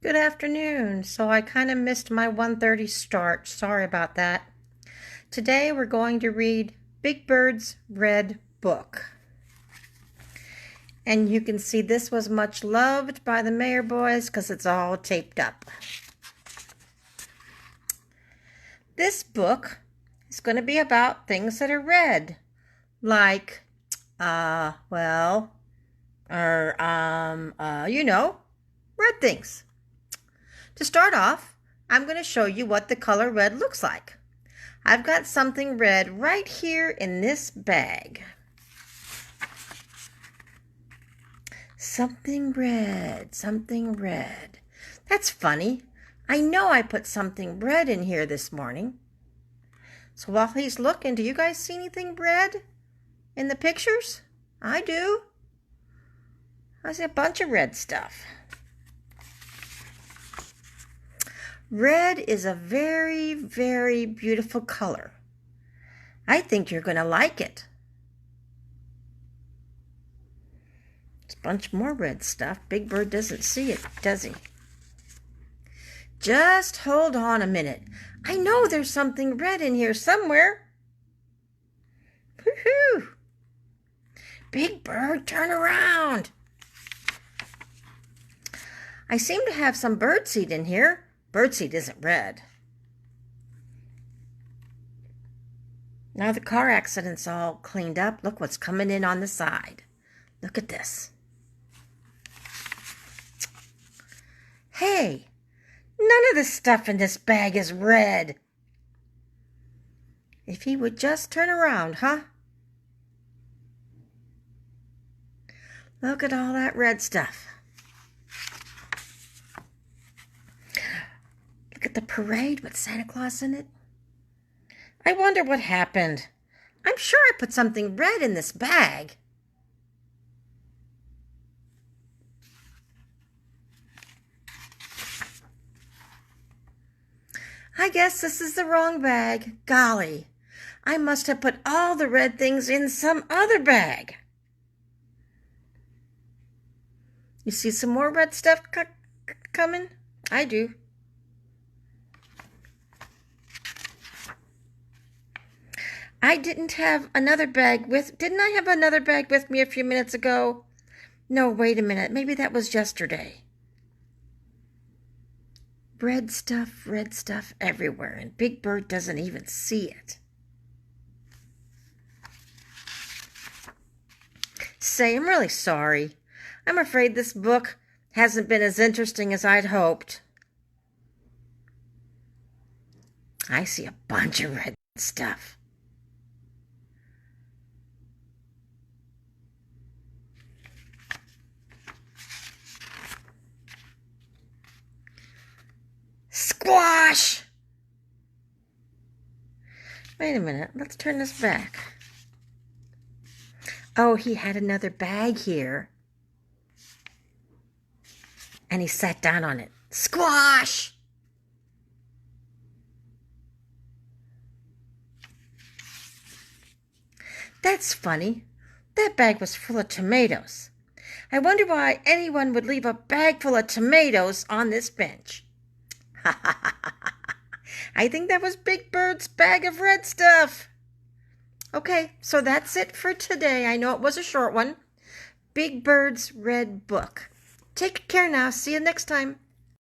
Good afternoon. So I kind of missed my 1:30 start. Sorry about that. Today we're going to read Big Bird's Red Book. And you can see this was much loved by the Mayor boys because it's all taped up. This book is going to be about things that are red. Like, red things. To start off, I'm going to show you what the color red looks like. I've got something red right here in this bag. Something red, something red. That's funny. I know I put something red in here this morning. So while he's looking, do you guys see anything red in the pictures? I do. I see a bunch of red stuff. Red is a very, very beautiful color. I think you're going to like it. There's a bunch more red stuff. Big Bird doesn't see it, does he? Just hold on a minute. I know there's something red in here somewhere. Woohoo! Big Bird, turn around. I seem to have some birdseed in here. Birdseed isn't red. Now the car accident's all cleaned up. Look what's coming in on the side. Look at this. Hey, none of the stuff in this bag is red. If he would just turn around, huh? Look at all that red stuff. Look at the parade with Santa Claus in it. I wonder what happened. I'm sure I put something red in this bag. I guess this is the wrong bag. Golly, I must have put all the red things in some other bag. You see some more red stuff coming? I do. I didn't have another bag didn't I have another bag with me a few minutes ago? No, wait a minute. Maybe that was yesterday. Red stuff everywhere, and Big Bird doesn't even see it. Say, I'm really sorry. I'm afraid this book hasn't been as interesting as I'd hoped. I see a bunch of red stuff. Squash! Wait a minute. Let's turn this back. Oh, he had another bag here. And he sat down on it. Squash! That's funny. That bag was full of tomatoes. I wonder why anyone would leave a bag full of tomatoes on this bench. I think that was Big Bird's bag of red stuff. Okay, so that's it for today. I know it was a short one. Big Bird's Red Book. Take care now. See you next time.